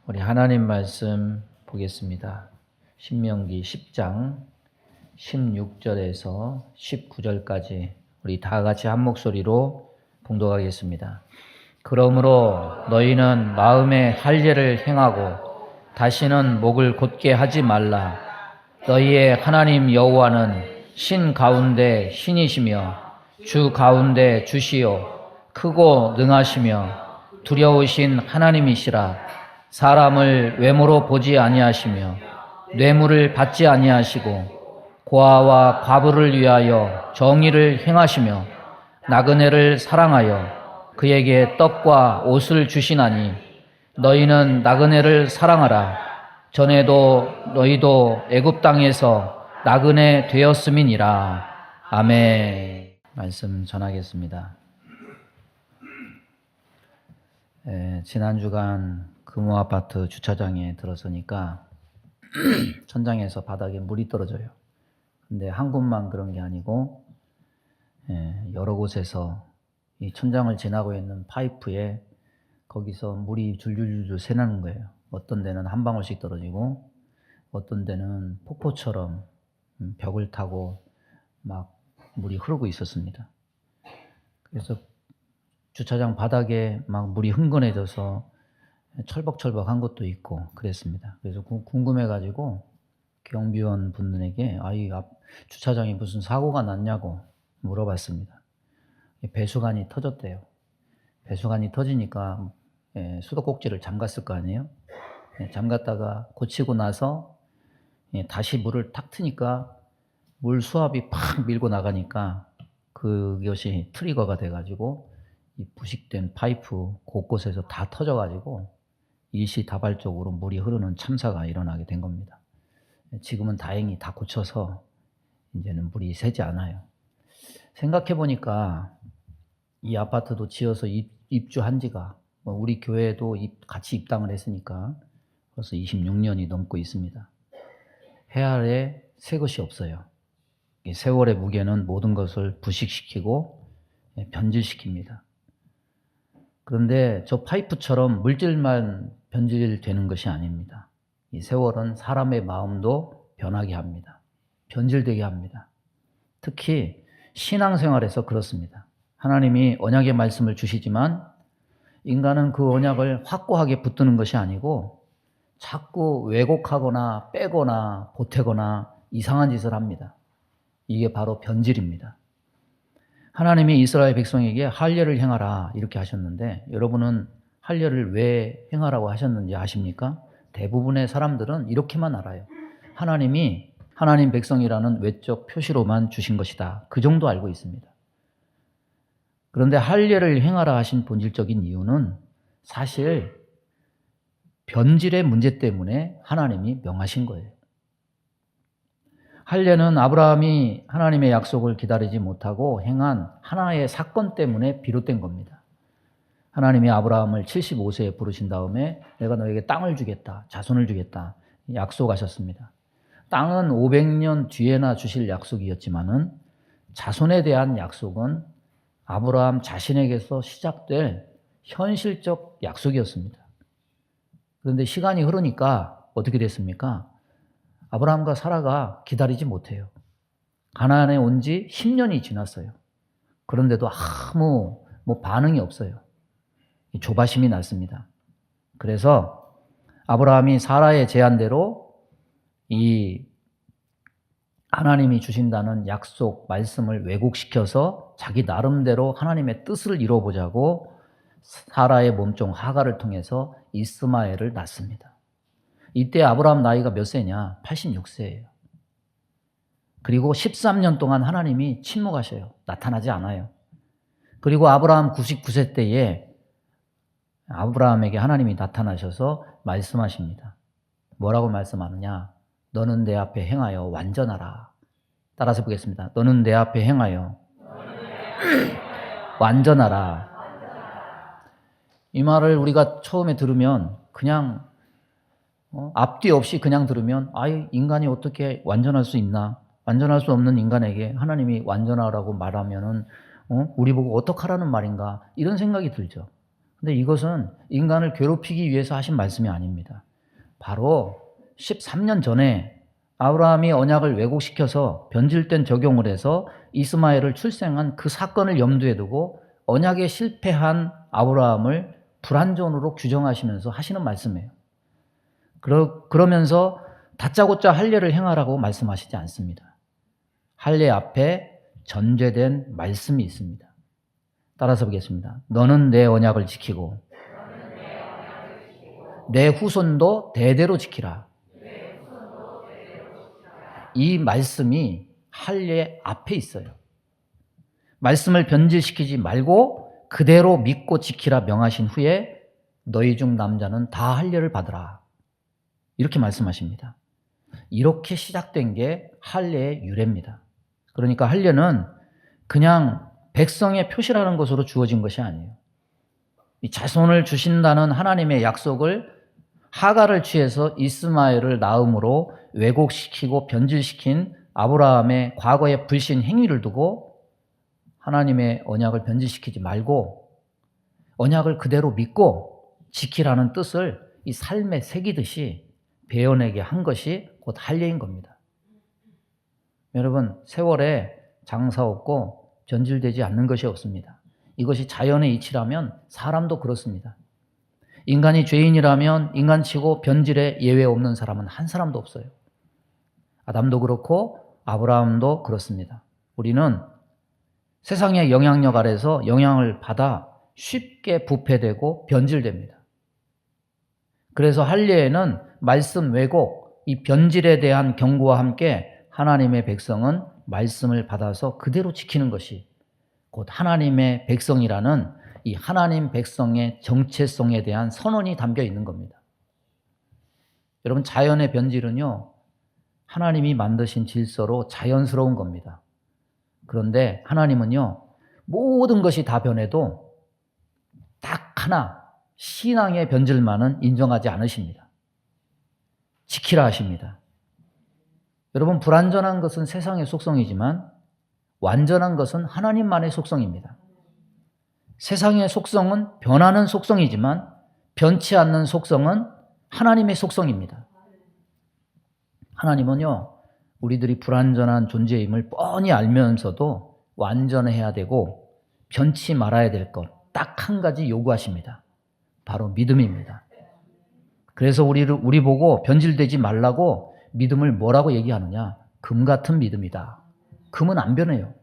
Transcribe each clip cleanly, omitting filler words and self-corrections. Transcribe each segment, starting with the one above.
우리 하나님 말씀 보겠습니다. 신명기 10장 16절에서 19절까지 우리 다 같이 한 목소리로 봉독하겠습니다. 그러므로 너희는 마음에 할례를 행하고 다시는 목을 곧게 하지 말라. 너희의 하나님 여호와는 신 가운데 신이시며 주 가운데 주시요 크고 능하시며 두려우신 하나님이시라. 사람을 외모로 보지 아니하시며 뇌물을 받지 아니하시고 고아와 과부를 위하여 정의를 행하시며 나그네를 사랑하여 그에게 떡과 옷을 주시나니 너희는 나그네를 사랑하라. 전에도 너희도 애굽 땅에서 나그네 되었음이니라. 아멘. 말씀 전하겠습니다. 지난 주간 금호아파트 주차장에 들어서니까 천장에서 바닥에 물이 떨어져요. 근데 한 곳만 그런 게 아니고 여러 곳에서 이 천장을 지나고 있는 파이프에 거기서 물이 줄줄줄 새나는 거예요. 어떤 데는 한 방울씩 떨어지고 어떤 데는 폭포처럼 벽을 타고 막 물이 흐르고 있었습니다. 그래서 주차장 바닥에 막 물이 흥건해져서 철벅철벅한 것도 있고 그랬습니다. 그래서 궁금해가지고 경비원 분들에게 이 주차장에 무슨 사고가 났냐고 물어봤습니다. 배수관이 터졌대요. 배수관이 터지니까 수도꼭지를 잠갔을 거 아니에요. 잠갔다가 고치고 나서 다시 물을 탁 트니까 물 수압이 팍 밀고 나가니까 그것이 트리거가 돼가지고 이 부식된 파이프 곳곳에서 다 터져가지고 일시다발적으로 물이 흐르는 참사가 일어나게 된 겁니다. 지금은 다행히 다 고쳐서 이제는 물이 새지 않아요. 생각해 보니까 이 아파트도 지어서 입주한 지가 우리 교회도 같이 입당을 했으니까 벌써 26년이 넘고 있습니다. 해 아래 새 것이 없어요. 세월의 무게는 모든 것을 부식시키고 변질시킵니다. 그런데 저 파이프처럼 물질만 변질되는 것이 아닙니다. 이 세월은 사람의 마음도 변하게 합니다. 변질되게 합니다. 특히 신앙생활에서 그렇습니다. 하나님이 언약의 말씀을 주시지만 인간은 그 언약을 확고하게 붙드는 것이 아니고 자꾸 왜곡하거나 빼거나 보태거나 이상한 짓을 합니다. 이게 바로 변질입니다. 하나님이 이스라엘 백성에게 할례를 행하라 이렇게 하셨는데 여러분은 할례를 왜 행하라고 하셨는지 아십니까? 대부분의 사람들은 이렇게만 알아요. 하나님이 하나님 백성이라는 외적 표시로만 주신 것이다. 그 정도 알고 있습니다. 그런데 할례를 행하라 하신 본질적인 이유는 사실 변질의 문제 때문에 하나님이 명하신 거예요. 할례는 아브라함이 하나님의 약속을 기다리지 못하고 행한 하나의 사건 때문에 비롯된 겁니다. 하나님이 아브라함을 75세에 부르신 다음에 내가 너에게 땅을 주겠다, 자손을 주겠다 약속하셨습니다. 땅은 500년 뒤에나 주실 약속이었지만은 자손에 대한 약속은 아브라함 자신에게서 시작될 현실적 약속이었습니다. 그런데 시간이 흐르니까 어떻게 됐습니까? 아브라함과 사라가 기다리지 못해요. 가나안에 온 지 10년이 지났어요. 그런데도 아무 반응이 없어요. 조바심이 났습니다. 그래서 아브라함이 사라의 제안대로 이 하나님이 주신다는 약속 말씀을 왜곡시켜서 자기 나름대로 하나님의 뜻을 이루어보자고 사라의 몸종 하갈을 통해서 이스마엘을 낳습니다. 이때 아브라함 나이가 몇 세냐? 86세예요. 그리고 13년 동안 하나님이 침묵하셔요. 나타나지 않아요. 그리고 아브라함 99세 때에 아브라함에게 하나님이 나타나셔서 말씀하십니다. 뭐라고 말씀하느냐? 너는 내 앞에 행하여 완전하라. 따라서 보겠습니다. 너는 내 앞에 행하여 완전하라. 이 말을 우리가 처음에 들으면 그냥 앞뒤 없이 그냥 들으면 인간이 어떻게 완전할 수 있나? 완전할 수 없는 인간에게 하나님이 완전하라고 말하면은 우리 보고 어떡하라는 말인가? 이런 생각이 들죠. 근데 이것은 인간을 괴롭히기 위해서 하신 말씀이 아닙니다. 바로 13년 전에 아브라함이 언약을 왜곡시켜서 변질된 적용을 해서 이스마엘을 출생한 그 사건을 염두에 두고 언약에 실패한 아브라함을 불완전으로 규정하시면서 하시는 말씀이에요. 그러면서 다짜고짜 할례를 행하라고 말씀하시지 않습니다. 할례 앞에 전제된 말씀이 있습니다. 따라서 보겠습니다. 너는 내 언약을 지키고 내 후손도 대대로 지키라. 이 말씀이 할례 앞에 있어요. 말씀을 변질시키지 말고 그대로 믿고 지키라 명하신 후에 너희 중 남자는 다 할례를 받으라. 이렇게 말씀하십니다. 이렇게 시작된 게 할례의 유래입니다. 그러니까 할례는 그냥 백성의 표시라는 것으로 주어진 것이 아니에요. 이 자손을 주신다는 하나님의 약속을 하갈을 취해서 이스마엘을 낳음으로 왜곡시키고 변질시킨 아브라함의 과거의 불신 행위를 두고 하나님의 언약을 변질시키지 말고 언약을 그대로 믿고 지키라는 뜻을 이 삶에 새기듯이 배어내게 한 것이 곧 할례인 겁니다. 여러분, 세월에 장사 없고 변질되지 않는 것이 없습니다. 이것이 자연의 이치라면 사람도 그렇습니다. 인간이 죄인이라면 인간치고 변질에 예외 없는 사람은 한 사람도 없어요. 아담도 그렇고 아브라함도 그렇습니다. 우리는 세상의 영향력 아래서 영향을 받아 쉽게 부패되고 변질됩니다. 그래서 할례에는 말씀 왜곡, 이 변질에 대한 경고와 함께 하나님의 백성은 말씀을 받아서 그대로 지키는 것이 곧 하나님의 백성이라는 이 하나님 백성의 정체성에 대한 선언이 담겨 있는 겁니다. 여러분, 자연의 변질은요, 하나님이 만드신 질서로 자연스러운 겁니다. 그런데 하나님은요, 모든 것이 다 변해도 딱 하나, 신앙의 변질만은 인정하지 않으십니다. 지키라 하십니다. 여러분, 불완전한 것은 세상의 속성이지만 완전한 것은 하나님만의 속성입니다. 세상의 속성은 변하는 속성이지만 변치 않는 속성은 하나님의 속성입니다. 하나님은요, 우리들이 불완전한 존재임을 뻔히 알면서도 완전해야 되고 변치 말아야 될 것 딱 한 가지 요구하십니다. 바로 믿음입니다. 그래서 우리 보고 변질되지 말라고 믿음을 뭐라고 얘기하느냐? 금 같은 믿음이다. 금은 안 변해요.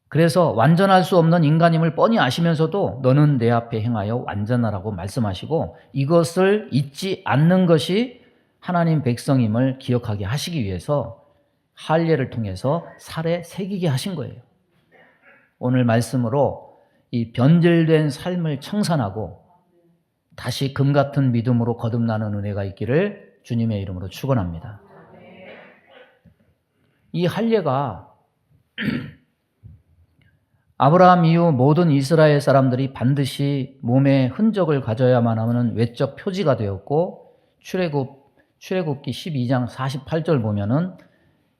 그래서 완전할 수 없는 인간임을 뻔히 아시면서도 너는 내 앞에 행하여 완전하라고 말씀하시고 이것을 잊지 않는 것이 하나님 백성임을 기억하게 하시기 위해서 할례를 통해서 살에 새기게 하신 거예요. 오늘 말씀으로 이 변질된 삶을 청산하고 다시 금 같은 믿음으로 거듭나는 은혜가 있기를 주님의 이름으로 축원합니다. 이 할례가 아브라함 이후 모든 이스라엘 사람들이 반드시 몸에 흔적을 가져야만 하는 외적 표지가 되었고 출애굽기 12장 48절 보면은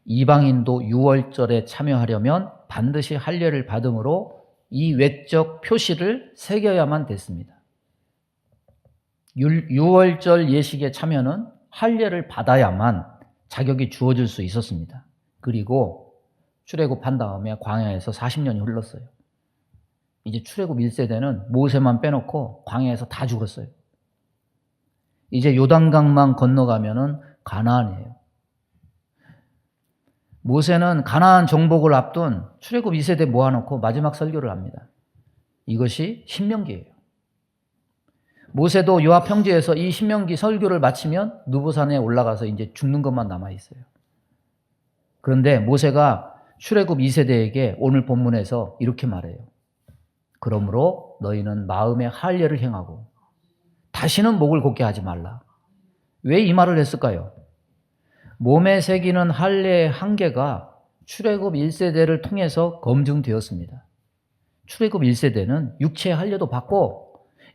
이방인도 유월절에 참여하려면 반드시 할례를 받음으로 이 외적 표시를 새겨야만 됐습니다. 유월절 예식의 참여는 할례를 받아야만 자격이 주어질 수 있었습니다. 그리고 출애굽한 다음에 광야에서 40년이 흘렀어요. 이제 출애굽 1세대는 모세만 빼놓고 광야에서 다 죽었어요. 이제 요단강만 건너가면은 가나안이에요. 모세는 가나안 정복을 앞둔 출애굽 2세대 모아놓고 마지막 설교를 합니다. 이것이 신명기예요. 모세도 요압 평지에서 이 신명기 설교를 마치면 느보산에 올라가서 이제 죽는 것만 남아있어요. 그런데 모세가 출애굽 2세대에게 오늘 본문에서 이렇게 말해요. 그러므로 너희는 마음의 할례를 행하고 다시는 목을 곧게 하지 말라. 왜 이 말을 했을까요? 몸에 새기는 할례의 한계가 출애굽 1세대를 통해서 검증되었습니다. 출애굽 1세대는 육체의 할례도 받고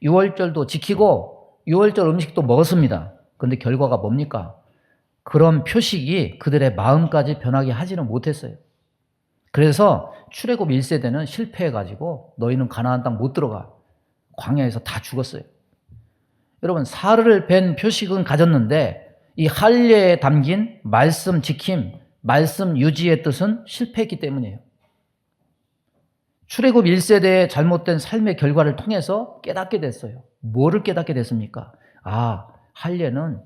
유월절도 지키고 유월절 음식도 먹었습니다. 그런데 결과가 뭡니까? 그런 표식이 그들의 마음까지 변하게 하지는 못했어요. 그래서 출애굽 1세대는 실패해가지고 너희는 가나안 땅 못 들어가. 광야에서 다 죽었어요. 여러분, 사르를 벤 표식은 가졌는데 이 할례에 담긴 말씀 지킴, 말씀 유지의 뜻은 실패했기 때문이에요. 출애굽 1세대의 잘못된 삶의 결과를 통해서 깨닫게 됐어요. 뭐를 깨닫게 됐습니까? 할례는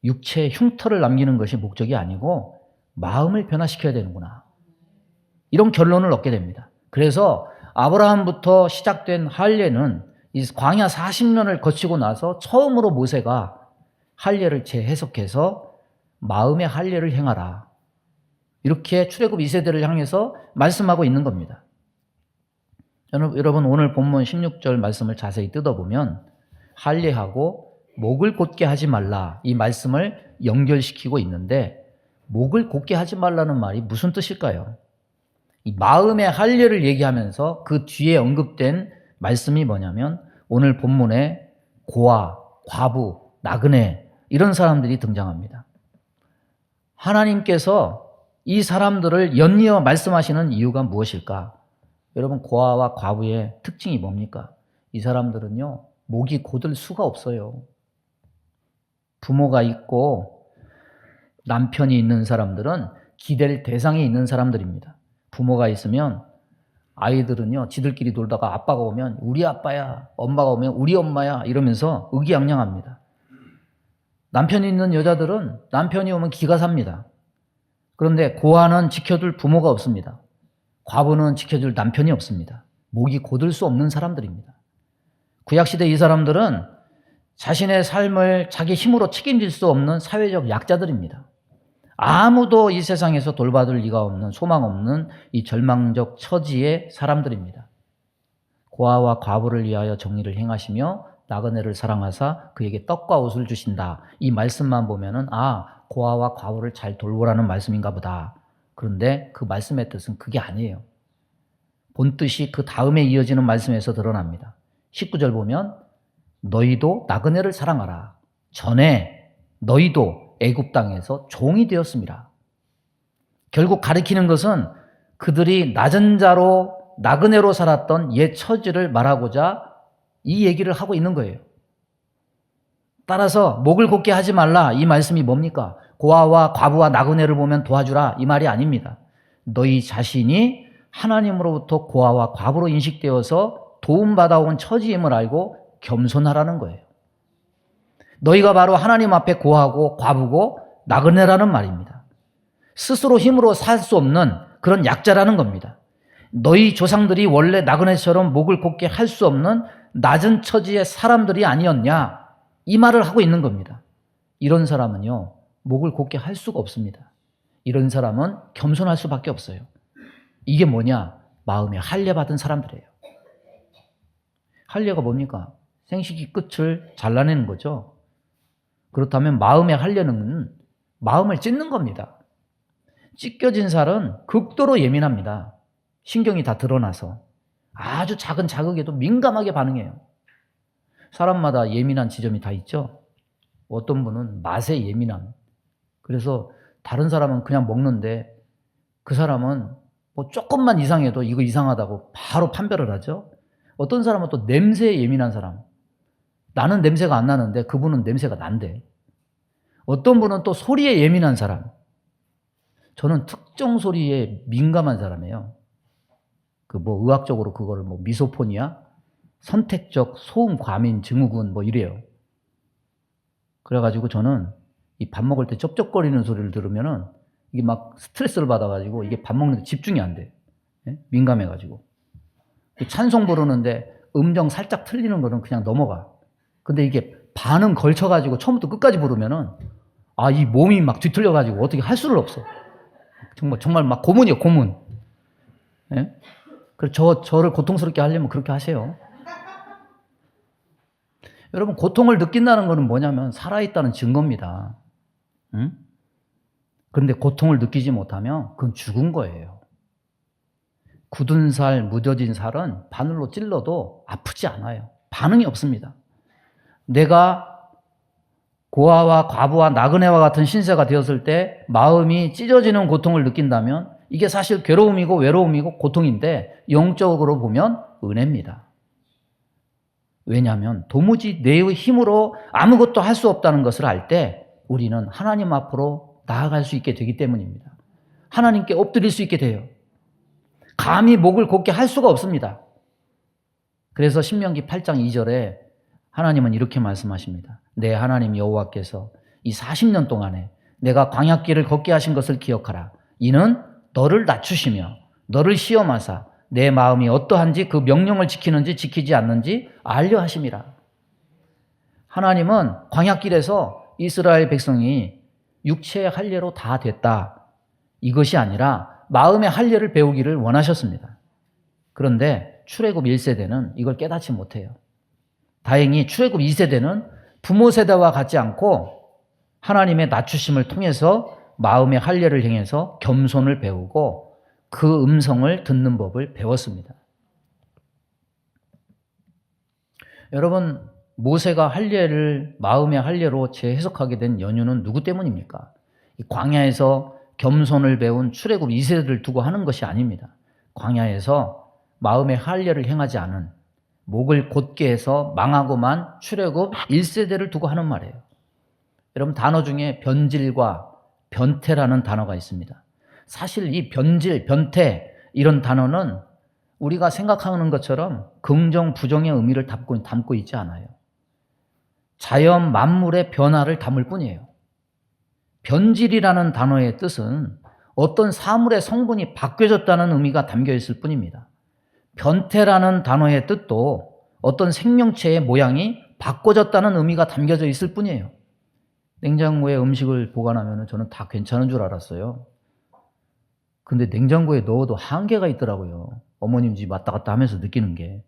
육체의 흉터를 남기는 것이 목적이 아니고 마음을 변화시켜야 되는구나. 이런 결론을 얻게 됩니다. 그래서 아브라함부터 시작된 할례는 이 광야 40년을 거치고 나서 처음으로 모세가 할례를 재해석해서 마음의 할례를 행하라. 이렇게 출애굽 2세대를 향해서 말씀하고 있는 겁니다. 여러분, 오늘 본문 16절 말씀을 자세히 뜯어보면 할례하고 목을 곧게 하지 말라, 이 말씀을 연결시키고 있는데, 목을 곧게 하지 말라는 말이 무슨 뜻일까요? 이 마음의 할례를 얘기하면서 그 뒤에 언급된 말씀이 뭐냐면 오늘 본문에 고아, 과부, 나그네 이런 사람들이 등장합니다. 하나님께서 이 사람들을 연이어 말씀하시는 이유가 무엇일까? 여러분, 고아와 과부의 특징이 뭡니까? 이 사람들은요, 목이 곧을 수가 없어요. 부모가 있고 남편이 있는 사람들은 기댈 대상이 있는 사람들입니다. 부모가 있으면 아이들은요, 지들끼리 놀다가 아빠가 오면 우리 아빠야, 엄마가 오면 우리 엄마야 이러면서 의기양양합니다. 남편이 있는 여자들은 남편이 오면 기가 삽니다. 그런데 고아는 지켜줄 부모가 없습니다. 과부는 지켜줄 남편이 없습니다. 목이 곧을 수 없는 사람들입니다. 구약시대 이 사람들은 자신의 삶을 자기 힘으로 책임질 수 없는 사회적 약자들입니다. 아무도 이 세상에서 돌봐줄 리가 없는, 소망 없는 이 절망적 처지의 사람들입니다. 고아와 과부를 위하여 정의를 행하시며 나그네를 사랑하사 그에게 떡과 옷을 주신다. 이 말씀만 보면은 고아와 과부를 잘 돌보라는 말씀인가 보다. 그런데 그 말씀의 뜻은 그게 아니에요. 본뜻이 그 다음에 이어지는 말씀에서 드러납니다. 19절 보면 너희도 나그네를 사랑하라. 전에 너희도 애굽 땅에서 종이 되었습니다. 결국 가리키는 것은 그들이 낮은 자로 나그네로 살았던 옛 처지를 말하고자 이 얘기를 하고 있는 거예요. 따라서 목을 곧게 하지 말라, 이 말씀이 뭡니까? 고아와 과부와 나그네를 보면 도와주라, 이 말이 아닙니다. 너희 자신이 하나님으로부터 고아와 과부로 인식되어서 도움받아온 처지임을 알고 겸손하라는 거예요. 너희가 바로 하나님 앞에 고아고 과부고 나그네라는 말입니다. 스스로 힘으로 살 수 없는 그런 약자라는 겁니다. 너희 조상들이 원래 나그네처럼 목을 곧게 할 수 없는 낮은 처지의 사람들이 아니었냐, 이 말을 하고 있는 겁니다. 이런 사람은요, 목을 곧게 할 수가 없습니다. 이런 사람은 겸손할 수밖에 없어요. 이게 뭐냐? 마음에 할례 받은 사람들이에요. 할례가 뭡니까? 생식기 끝을 잘라내는 거죠. 그렇다면 마음의 할례는 마음을 찢는 겁니다. 찢겨진 살은 극도로 예민합니다. 신경이 다 드러나서 아주 작은 자극에도 민감하게 반응해요. 사람마다 예민한 지점이 다 있죠. 어떤 분은 맛에 예민한, 그래서 다른 사람은 그냥 먹는데 그 사람은 뭐 조금만 이상해도 이거 이상하다고 바로 판별을 하죠. 어떤 사람은 또 냄새에 예민한 사람, 나는 냄새가 안 나는데 그분은 냄새가 난대. 어떤 분은 또 소리에 예민한 사람, 저는 특정 소리에 민감한 사람이에요. 의학적으로 그거를 미소포니아, 선택적 소음 과민 증후군 이래요. 그래가지고 저는 이 밥 먹을 때 쩝쩝거리는 소리를 들으면은 이게 막 스트레스를 받아가지고 이게 밥 먹는데 집중이 안 돼. 예? 민감해가지고. 찬송 부르는데 음정 살짝 틀리는 거는 그냥 넘어가. 근데 이게 반응 걸쳐가지고 처음부터 끝까지 부르면은 이 몸이 막 뒤틀려가지고 어떻게 할 수를 없어. 정말 막 고문이에요, 고문. 예? 그래서 저를 고통스럽게 하려면 그렇게 하세요. 여러분, 고통을 느낀다는 것은 뭐냐면 살아있다는 증거입니다. 응? 그런데 고통을 느끼지 못하면 그건 죽은 거예요. 굳은 살, 무뎌진 살은 바늘로 찔러도 아프지 않아요. 반응이 없습니다. 내가 고아와 과부와 나그네와 같은 신세가 되었을 때 마음이 찢어지는 고통을 느낀다면 이게 사실 괴로움이고 외로움이고 고통인데 영적으로 보면 은혜입니다. 왜냐하면 도무지 내 힘으로 아무것도 할 수 없다는 것을 알 때 우리는 하나님 앞으로 나아갈 수 있게 되기 때문입니다. 하나님께 엎드릴 수 있게 돼요. 감히 목을 곧게 할 수가 없습니다. 그래서 신명기 8장 2절에 하나님은 이렇게 말씀하십니다. 내 하나님 여호와께서 이 40년 동안에 내가 광야길을 걷게 하신 것을 기억하라. 이는 너를 낮추시며 너를 시험하사 내 마음이 어떠한지 그 명령을 지키는지 지키지 않는지 알려 하심이라. 하나님은 광야길에서 이스라엘 백성이 육체의 할례로 다 됐다. 이것이 아니라 마음의 할례를 배우기를 원하셨습니다. 그런데 출애굽 1세대는 이걸 깨닫지 못해요. 다행히 출애굽 2세대는 부모 세대와 같지 않고 하나님의 낮추심을 통해서 마음의 할례를 행해서 겸손을 배우고 그 음성을 듣는 법을 배웠습니다. 여러분, 모세가 할례를 마음의 할례로 재해석하게 된 연유는 누구 때문입니까? 이 광야에서 겸손을 배운 출애굽 2세대를 두고 하는 것이 아닙니다. 광야에서 마음의 할례를 행하지 않은 목을 곧게 해서 망하고만 출애굽 1세대를 두고 하는 말이에요. 여러분, 단어 중에 변질과 변태라는 단어가 있습니다. 사실 이 변질, 변태 이런 단어는 우리가 생각하는 것처럼 긍정, 부정의 의미를 담고 있지 않아요. 자연 만물의 변화를 담을 뿐이에요. 변질이라는 단어의 뜻은 어떤 사물의 성분이 바뀌어졌다는 의미가 담겨 있을 뿐입니다. 변태라는 단어의 뜻도 어떤 생명체의 모양이 바꿔졌다는 의미가 담겨져 있을 뿐이에요. 냉장고에 음식을 보관하면 저는 다 괜찮은 줄 알았어요. 근데 냉장고에 넣어도 한계가 있더라고요. 어머님 집 왔다 갔다 하면서 느끼는 게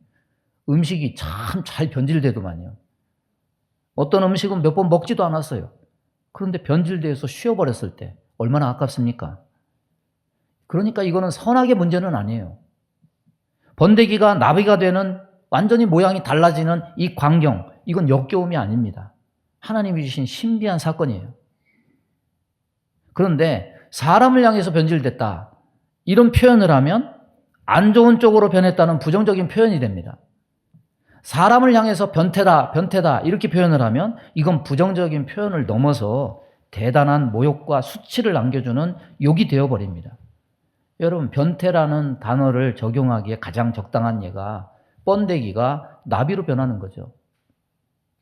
음식이 참 잘 변질되더만요. 어떤 음식은 몇 번 먹지도 않았어요. 그런데 변질돼서 쉬어버렸을 때 얼마나 아깝습니까? 그러니까 이거는 선악의 문제는 아니에요. 번데기가 나비가 되는 완전히 모양이 달라지는 이 광경, 이건 역겨움이 아닙니다. 하나님이 주신 신비한 사건이에요. 그런데 사람을 향해서 변질됐다, 이런 표현을 하면 안 좋은 쪽으로 변했다는 부정적인 표현이 됩니다. 사람을 향해서 변태다 이렇게 표현을 하면 이건 부정적인 표현을 넘어서 대단한 모욕과 수치를 안겨주는 욕이 되어버립니다. 여러분, 변태라는 단어를 적용하기에 가장 적당한 예가 번데기가 나비로 변하는 거죠.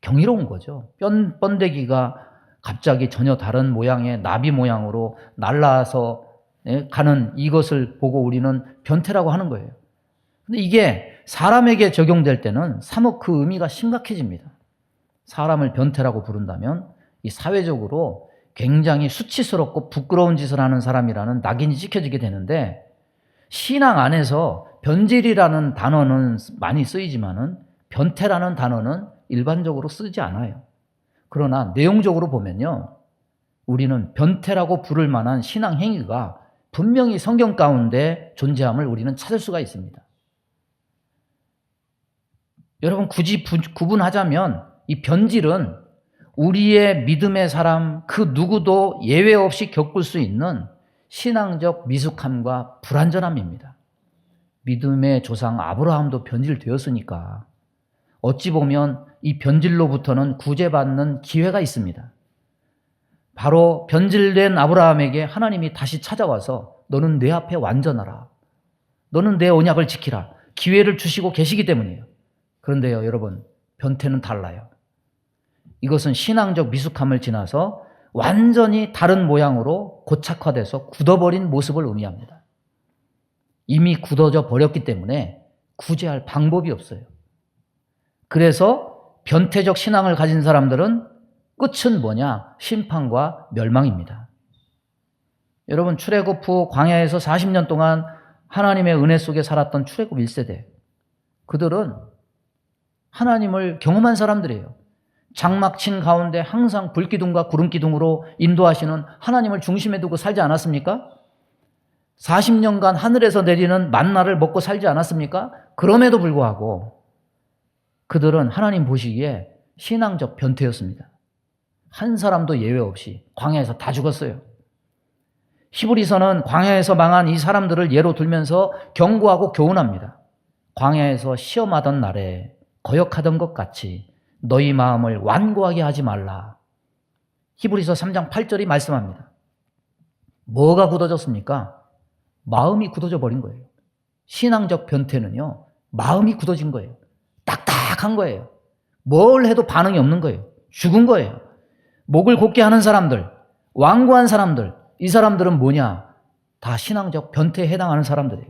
경이로운 거죠. 번데기가 갑자기 전혀 다른 모양의 나비 모양으로 날아서 가는 이것을 보고 우리는 변태라고 하는 거예요. 근데 이게 사람에게 적용될 때는 사뭇 그 의미가 심각해집니다. 사람을 변태라고 부른다면 이 사회적으로 굉장히 수치스럽고 부끄러운 짓을 하는 사람이라는 낙인이 찍혀지게 되는데, 신앙 안에서 변질이라는 단어는 많이 쓰이지만은 변태라는 단어는 일반적으로 쓰지 않아요. 그러나 내용적으로 보면요, 우리는 변태라고 부를 만한 신앙 행위가 분명히 성경 가운데 존재함을 우리는 찾을 수가 있습니다. 여러분, 굳이 구분하자면 이 변질은 우리의 믿음의 사람 그 누구도 예외 없이 겪을 수 있는 신앙적 미숙함과 불완전함입니다. 믿음의 조상 아브라함도 변질되었으니까 어찌 보면 이 변질로부터는 구제받는 기회가 있습니다. 바로 변질된 아브라함에게 하나님이 다시 찾아와서 너는 내 앞에 완전하라, 너는 내 언약을 지키라, 기회를 주시고 계시기 때문이에요. 그런데요, 여러분, 변태는 달라요. 이것은 신앙적 미숙함을 지나서 완전히 다른 모양으로 고착화돼서 굳어버린 모습을 의미합니다. 이미 굳어져 버렸기 때문에 구제할 방법이 없어요. 그래서 변태적 신앙을 가진 사람들은 끝은 뭐냐? 심판과 멸망입니다. 여러분, 출애굽 후 광야에서 40년 동안 하나님의 은혜 속에 살았던 출애굽 1세대, 그들은 하나님을 경험한 사람들이에요. 장막 친 가운데 항상 불기둥과 구름기둥으로 인도하시는 하나님을 중심에 두고 살지 않았습니까? 40년간 하늘에서 내리는 만나를 먹고 살지 않았습니까? 그럼에도 불구하고 그들은 하나님 보시기에 신앙적 변태였습니다. 한 사람도 예외 없이 광야에서 다 죽었어요. 히브리서는 광야에서 망한 이 사람들을 예로 들면서 경고하고 교훈합니다. 광야에서 시험하던 날에 거역하던 것 같이 너희 마음을 완고하게 하지 말라. 히브리서 3장 8절이 말씀합니다. 뭐가 굳어졌습니까? 마음이 굳어져 버린 거예요. 신앙적 변태는요, 마음이 굳어진 거예요. 딱딱한 거예요. 뭘 해도 반응이 없는 거예요. 죽은 거예요. 목을 곧게 하는 사람들, 완고한 사람들, 이 사람들은 뭐냐? 다 신앙적 변태에 해당하는 사람들이에요.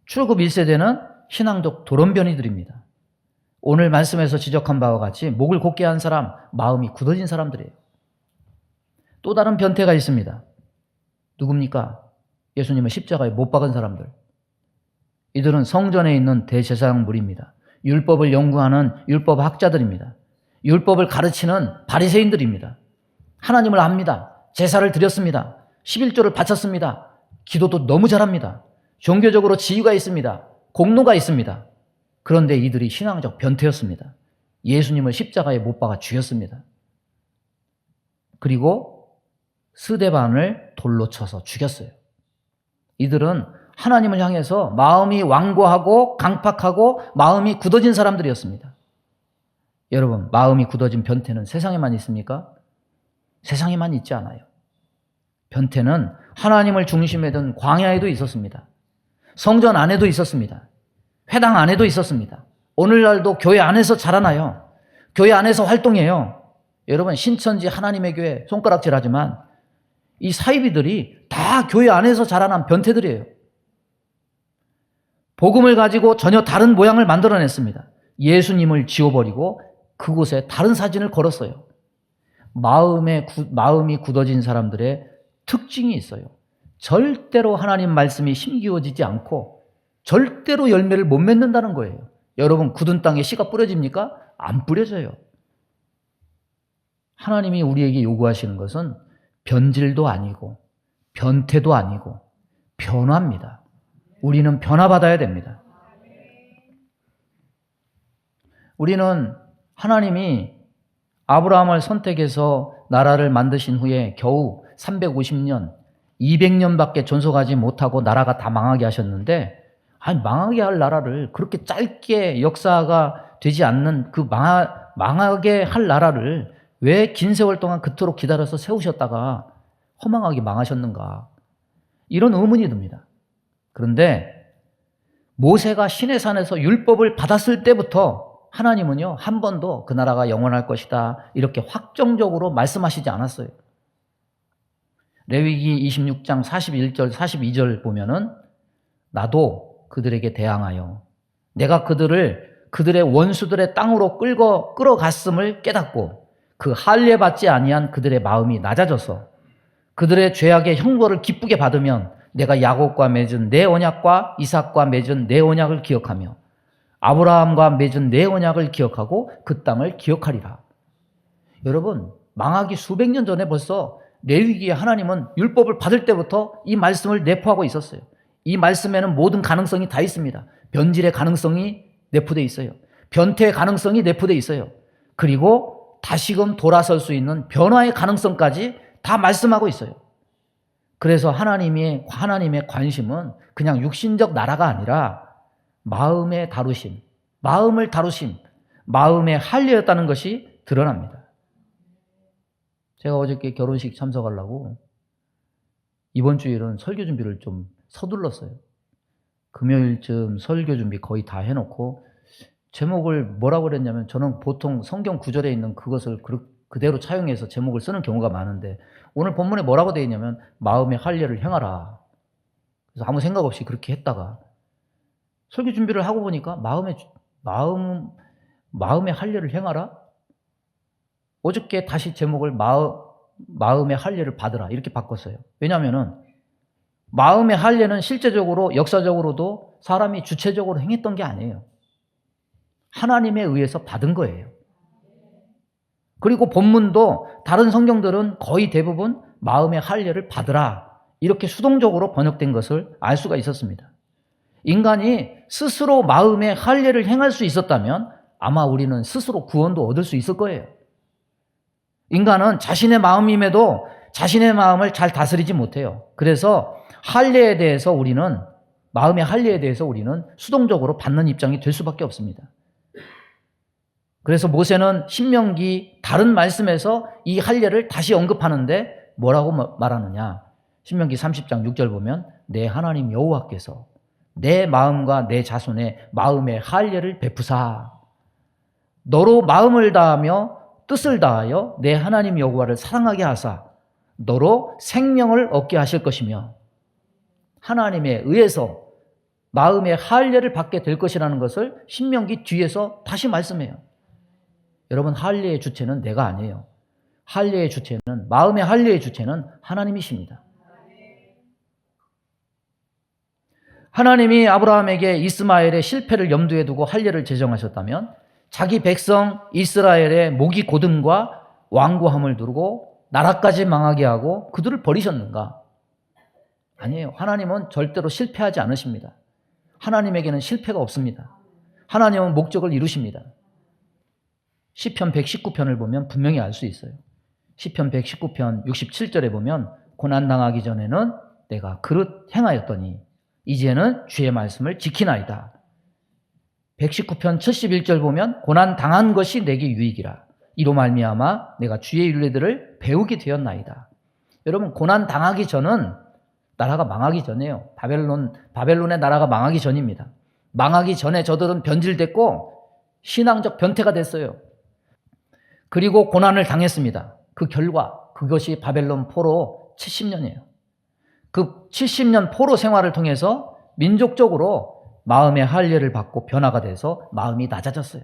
출애굽 1세대는 신앙적 돌연변이들입니다. 오늘 말씀에서 지적한 바와 같이 목을 곧게 한 사람, 마음이 굳어진 사람들이에요. 또 다른 변태가 있습니다. 누굽니까? 예수님을 십자가에 못 박은 사람들. 이들은 성전에 있는 대제사장 무리입니다. 율법을 연구하는 율법 학자들입니다. 율법을 가르치는 바리새인들입니다. 하나님을 압니다. 제사를 드렸습니다. 11조를 바쳤습니다. 기도도 너무 잘합니다. 종교적으로 지위가 있습니다. 공로가 있습니다. 그런데 이들이 신앙적 변태였습니다. 예수님을 십자가에 못 박아 죽였습니다. 그리고 스데반을 돌로 쳐서 죽였어요. 이들은 하나님을 향해서 마음이 완고하고 강팍하고 마음이 굳어진 사람들이었습니다. 여러분, 마음이 굳어진 변태는 세상에만 있습니까? 세상에만 있지 않아요. 변태는 하나님을 중심에 둔 광야에도 있었습니다. 성전 안에도 있었습니다. 회당 안에도 있었습니다. 오늘날도 교회 안에서 자라나요. 교회 안에서 활동해요. 여러분, 신천지 하나님의 교회 손가락질하지만 이 사이비들이 다 교회 안에서 자라난 변태들이에요. 복음을 가지고 전혀 다른 모양을 만들어냈습니다. 예수님을 지워버리고 그곳에 다른 사진을 걸었어요. 마음이 굳어진 사람들의 특징이 있어요. 절대로 하나님 말씀이 힘기워지지 않고 절대로 열매를 못 맺는다는 거예요. 여러분, 굳은 땅에 씨가 뿌려집니까? 안 뿌려져요. 하나님이 우리에게 요구하시는 것은 변질도 아니고 변태도 아니고 변화입니다. 우리는 변화받아야 됩니다. 우리는 하나님이 아브라함을 선택해서 나라를 만드신 후에 겨우 350년, 200년밖에 존속하지 못하고 나라가 다 망하게 하셨는데, 아니, 망하게 할 나라를 그렇게 짧게 역사가 되지 않는 그 망하게 할 나라를 왜 긴 세월 동안 그토록 기다려서 세우셨다가 허망하게 망하셨는가? 이런 의문이 듭니다. 그런데 모세가 시내산에서 율법을 받았을 때부터 하나님은요, 한 번도 그 나라가 영원할 것이다 이렇게 확정적으로 말씀하시지 않았어요. 레위기 26장 41절 42절 보면은 나도 그들에게 대항하여 내가 그들의 원수들의 땅으로 끌어갔음을 깨닫고 그 할례 받지 아니한 그들의 마음이 낮아져서 그들의 죄악의 형벌을 기쁘게 받으면 내가 야곱과 맺은 내 언약과 이삭과 맺은 내 언약을 기억하며 아브라함과 맺은 내 언약을 기억하고 그 땅을 기억하리라. 여러분, 망하기 수백 년 전에 벌써 레위기에 하나님은 율법을 받을 때부터 이 말씀을 내포하고 있었어요. 이 말씀에는 모든 가능성이 다 있습니다. 변질의 가능성이 내포되어 있어요. 변태의 가능성이 내포되어 있어요. 그리고 다시금 돌아설 수 있는 변화의 가능성까지 다 말씀하고 있어요. 그래서 하나님의 관심은 그냥 육신적 나라가 아니라 마음의 다루심, 마음을 다루심, 마음의 할례였다는 것이 드러납니다. 제가 어저께 결혼식 참석하려고 이번 주일은 설교 준비를 좀 서둘렀어요. 금요일쯤 설교 준비 거의 다 해놓고 제목을 뭐라고 그랬냐면, 저는 보통 성경 구절에 있는 그것을 그대로 차용해서 제목을 쓰는 경우가 많은데 오늘 본문에 뭐라고 되어 있냐면 마음의 할례를 행하라. 그래서 아무 생각 없이 그렇게 했다가 설교 준비를 하고 보니까 마음의 할례를 행하라? 어저께 다시 제목을 마음의 할례를 받으라 이렇게 바꿨어요. 왜냐하면은 마음의 할례는 실제적으로 역사적으로도 사람이 주체적으로 행했던 게 아니에요. 하나님에 의해서 받은 거예요. 그리고 본문도 다른 성경들은 거의 대부분 마음의 할례를 받으라 이렇게 수동적으로 번역된 것을 알 수가 있었습니다. 인간이 스스로 마음의 할례를 행할 수 있었다면 아마 우리는 스스로 구원도 얻을 수 있을 거예요. 인간은 자신의 마음임에도 자신의 마음을 잘 다스리지 못해요. 그래서 할례에 대해서 우리는, 마음의 할례에 대해서 우리는 수동적으로 받는 입장이 될 수밖에 없습니다. 그래서 모세는 신명기 다른 말씀에서 이 할례를 다시 언급하는데 뭐라고 말하느냐? 신명기 30장 6절 보면 내 하나님 여호와께서 내 마음과 내 자손의 마음의 할례를 베푸사 너로 마음을 다하며 뜻을 다하여 내 하나님 여호와를 사랑하게 하사 너로 생명을 얻게 하실 것이며 하나님에 의해서 마음의 할례를 받게 될 것이라는 것을 신명기 뒤에서 다시 말씀해요. 여러분, 할례의 주체는 내가 아니에요. 할례의 주체는, 마음의 할례의 주체는 하나님이십니다. 하나님이 아브라함에게 이스마엘의 실패를 염두에 두고 할례를 제정하셨다면 자기 백성 이스라엘의 목이 고듦과 완고함을 두르고 나라까지 망하게 하고 그들을 버리셨는가? 아니에요. 하나님은 절대로 실패하지 않으십니다. 하나님에게는 실패가 없습니다. 하나님은 목적을 이루십니다. 시편 119편을 보면 분명히 알 수 있어요. 시편 119편 67절에 보면 고난당하기 전에는 내가 그릇 행하였더니 이제는 주의 말씀을 지키나이다. 119편 71절 보면 고난당한 것이 내게 유익이라. 이로 말미암아 내가 주의 율례들을 배우게 되었나이다. 여러분, 고난당하기 전은 나라가 망하기 전이에요. 바벨론의 나라가 망하기 전입니다. 망하기 전에 저들은 변질됐고 신앙적 변태가 됐어요. 그리고 고난을 당했습니다. 그 결과 그것이 바벨론 포로 70년이에요. 그 70년 포로 생활을 통해서 민족적으로 마음의 할례를 받고 변화가 돼서 마음이 낮아졌어요.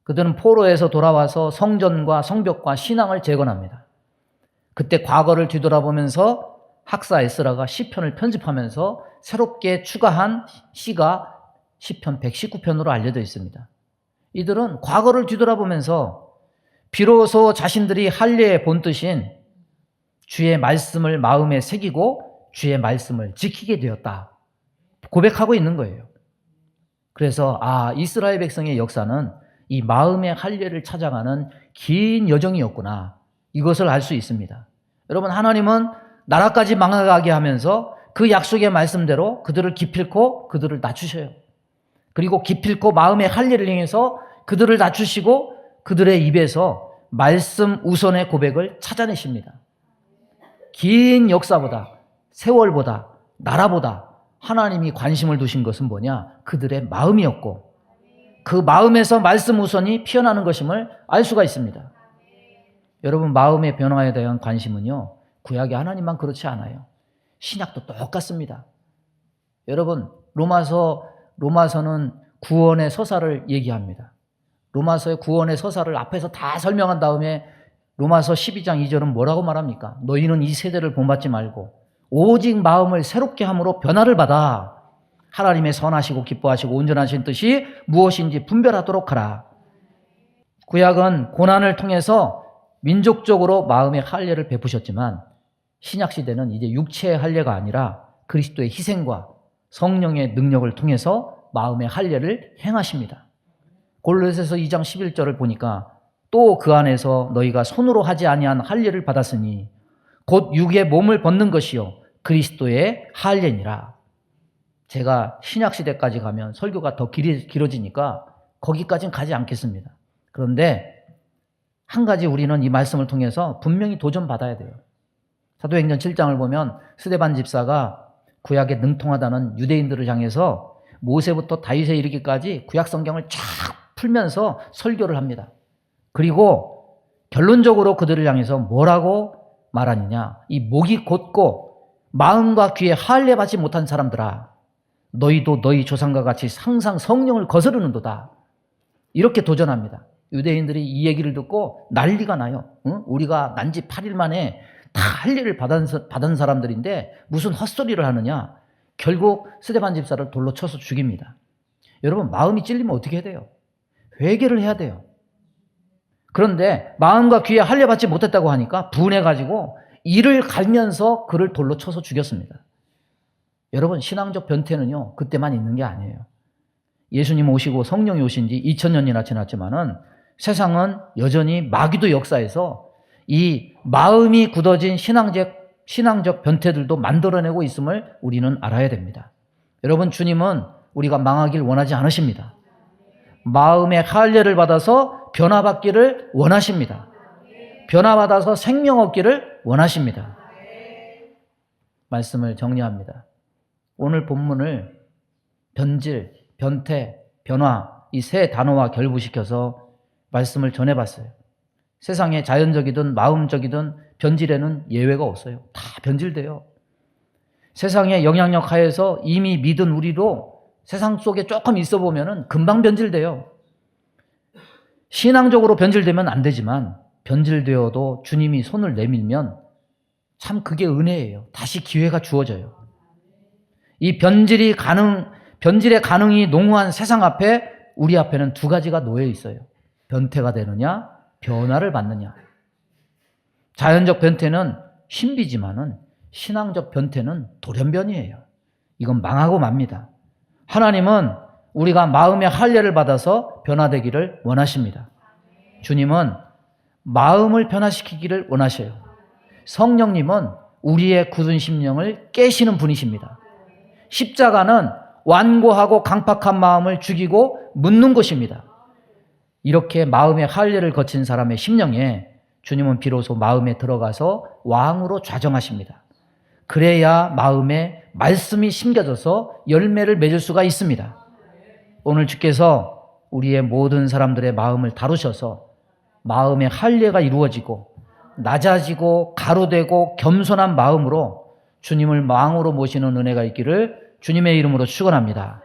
그들은 포로에서 돌아와서 성전과 성벽과 신앙을 재건합니다. 그때 과거를 뒤돌아보면서 학사 에스라가 시편을 편집하면서 새롭게 추가한 시가 시편 119편으로 알려져 있습니다. 이들은 과거를 뒤돌아보면서 비로소 자신들이 할례의 본뜻인 주의 말씀을 마음에 새기고 주의 말씀을 지키게 되었다 고백하고 있는 거예요. 그래서 이스라엘 백성의 역사는 이 마음의 할례를 찾아가는 긴 여정이었구나, 이것을 알 수 있습니다. 여러분, 하나님은 나라까지 망하게 하면서 그 약속의 말씀대로 그들을 기필코 그들을 낮추셔요. 그리고 기필코 마음의 할례를 행해서 그들을 낮추시고 그들의 입에서 말씀 우선의 고백을 찾아내십니다. 긴 역사보다, 세월보다, 나라보다 하나님이 관심을 두신 것은 뭐냐? 그들의 마음이었고 그 마음에서 말씀 우선이 피어나는 것임을 알 수가 있습니다. 여러분, 마음의 변화에 대한 관심은요, 구약의 하나님만 그렇지 않아요. 신약도 똑같습니다. 여러분, 로마서는 구원의 서사를 얘기합니다. 로마서의 구원의 서사를 앞에서 다 설명한 다음에 로마서 12장 2절은 뭐라고 말합니까? 너희는 이 세대를 본받지 말고 오직 마음을 새롭게 함으로 변화를 받아 하나님의 선하시고 기뻐하시고 온전하신 뜻이 무엇인지 분별하도록 하라. 구약은 고난을 통해서 민족적으로 마음의 할례를 베푸셨지만 신약시대는 이제 육체의 할례가 아니라 그리스도의 희생과 성령의 능력을 통해서 마음의 할례를 행하십니다. 골로새서 2장 11절을 보니까 또 그 안에서 너희가 손으로 하지 아니한 할례를 받았으니 곧 육의 몸을 벗는 것이요 그리스도의 할례니라. 제가 신약시대까지 가면 설교가 더 길어지니까 거기까지는 가지 않겠습니다. 그런데 한 가지 우리는 이 말씀을 통해서 분명히 도전받아야 돼요. 사도행전 7장을 보면 스데반 집사가 구약에 능통하다는 유대인들을 향해서 모세부터 다윗에 이르기까지 구약 성경을 쫙 풀면서 설교를 합니다. 그리고 결론적으로 그들을 향해서 뭐라고 말하느냐? 이 목이 곧고 마음과 귀에 할례 받지 못한 사람들아, 너희도 너희 조상과 같이 항상 성령을 거스르는도다. 이렇게 도전합니다. 유대인들이 이 얘기를 듣고 난리가 나요. 우리가 난지 8일 만에 다 할례를 받은 사람들인데 무슨 헛소리를 하느냐. 결국 스데반 집사를 돌로 쳐서 죽입니다. 여러분, 마음이 찔리면 어떻게 해야 돼요? 회개를 해야 돼요. 그런데 마음과 귀에 할례 받지 못했다고 하니까 분해가지고 이를 갈면서 그를 돌로 쳐서 죽였습니다. 여러분, 신앙적 변태는요, 그때만 있는 게 아니에요. 예수님 오시고 성령이 오신 지 2000년이나 지났지만은 세상은 여전히 마귀도 역사에서 이 마음이 굳어진 신앙적 변태들도 만들어내고 있음을 우리는 알아야 됩니다. 여러분, 주님은 우리가 망하길 원하지 않으십니다. 마음의 할례를 받아서 변화받기를 원하십니다. 변화받아서 생명 얻기를 원하십니다. 말씀을 정리합니다. 오늘 본문을 변질, 변태, 변화 이 세 단어와 결부시켜서 말씀을 전해봤어요. 세상에 자연적이든 마음적이든 변질에는 예외가 없어요. 다 변질돼요. 세상의 영향력 하에서 이미 믿은 우리도 세상 속에 조금 있어 보면은 금방 변질돼요. 신앙적으로 변질되면 안 되지만 변질되어도 주님이 손을 내밀면 참 그게 은혜예요. 다시 기회가 주어져요. 이 변질의 가능이 농후한 세상 앞에 우리 앞에는 두 가지가 놓여 있어요. 변태가 되느냐, 변화를 받느냐. 자연적 변태는 신비지만은 신앙적 변태는 돌연변이에요. 이건 망하고 맙니다. 하나님은 우리가 마음의 할례를 받아서 변화되기를 원하십니다. 주님은 마음을 변화시키기를 원하셔요. 성령님은 우리의 굳은 심령을 깨시는 분이십니다. 십자가는 완고하고 강팍한 마음을 죽이고 묻는 것입니다. 이렇게 마음의 할례를 거친 사람의 심령에 주님은 비로소 마음에 들어가서 왕으로 좌정하십니다. 그래야 마음에 말씀이 심겨져서 열매를 맺을 수가 있습니다. 오늘 주께서 우리의 모든 사람들의 마음을 다루셔서 마음의 할례가 이루어지고 낮아지고 가로되고 겸손한 마음으로 주님을 왕으로 모시는 은혜가 있기를 주님의 이름으로 축원합니다.